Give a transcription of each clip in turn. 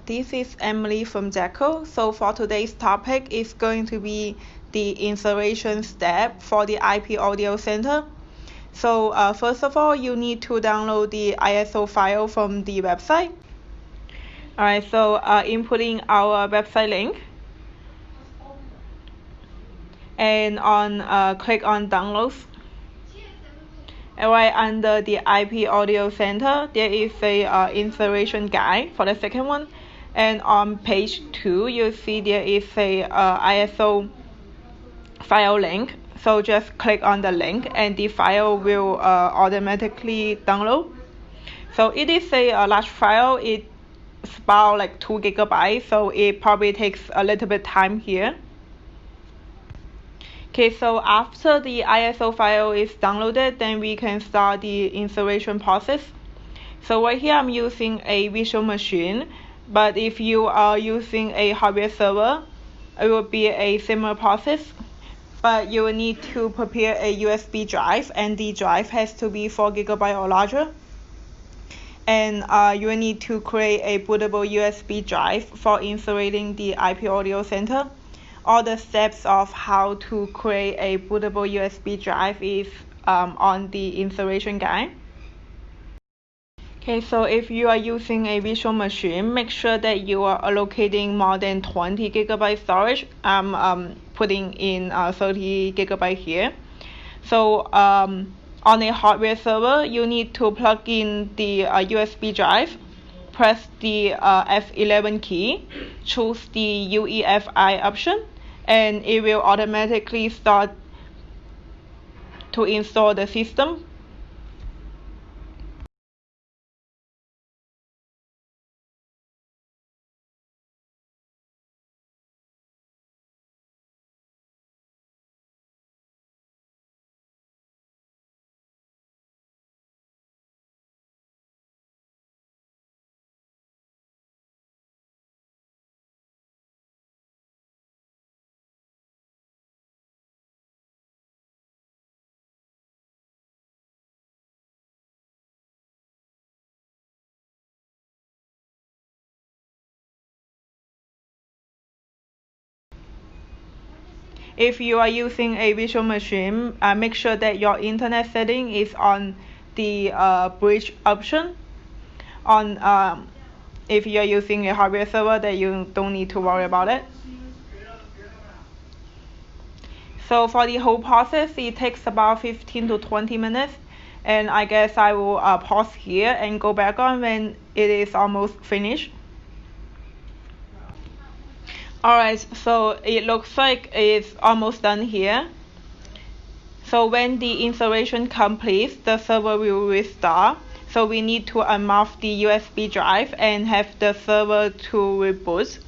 This is Emily from Zycoo. So for today's topic is going to be the installation step for the IP Audio Center. So first of all, you need to download the ISO file from the website. Alright, so inputting our website link and click on downloads. And right under the IP Audio Center, there is a installation guide for the second one. And on page 2, you see there is a ISO file link. So just click on the link and the file will automatically download. So it is a large file. It's about like 2 GB, so it probably takes a little bit time here. Okay, so after the ISO file is downloaded, then we can start the installation process. So right here I'm using a virtual machine, but if you are using a hardware server, it will be a similar process. But you will need to prepare a USB drive, and the drive has to be 4 GB or larger. And you will need to create a bootable USB drive for installing the IP Audio Center. All the steps of how to create a bootable USB drive is on the installation guide. Okay, so if you are using a virtual machine, make sure that you are allocating more than 20 GB storage. I'm putting in 30 GB here. So on a hardware server, you need to plug in the USB drive, press the F11 key, choose the UEFI option, and it will automatically start to install the system. If you are using a virtual machine, make sure that your internet setting is on the bridge option. If you are using a hardware server, that you don't need to worry about it. So for the whole process, it takes about 15 to 20 minutes. And I guess I will pause here and go back on when it is almost finished. Alright, so it looks like it's almost done here. So when the installation completes, the server will restart. So we need to unmount the USB drive and have the server to reboot.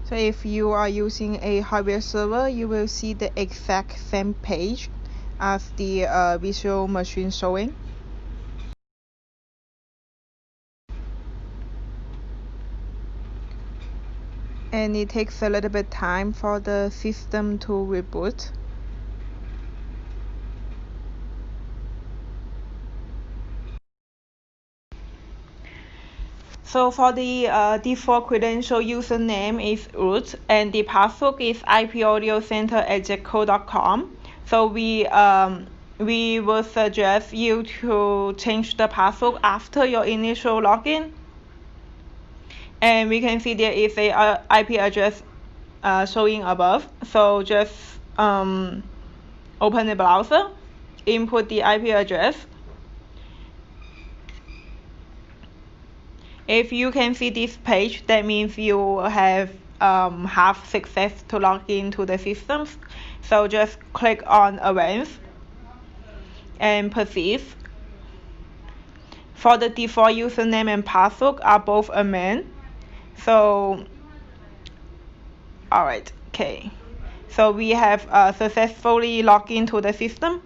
So if you are using a hardware server, you will see the exact same page as the virtual machine showing. And it takes a little bit time for the system to reboot. So for the default credential username is root, and the password is ipaudioCenter@zycoo.com. So we will suggest you to change the password after your initial login. And we can see there is a IP address showing above. So just open the browser, input the IP address. If you can see this page, that means you have success to log into the systems. So just click on Advanced and Proceed. For the default username and password are both admin. So, alright, okay. So we have successfully logged into the system.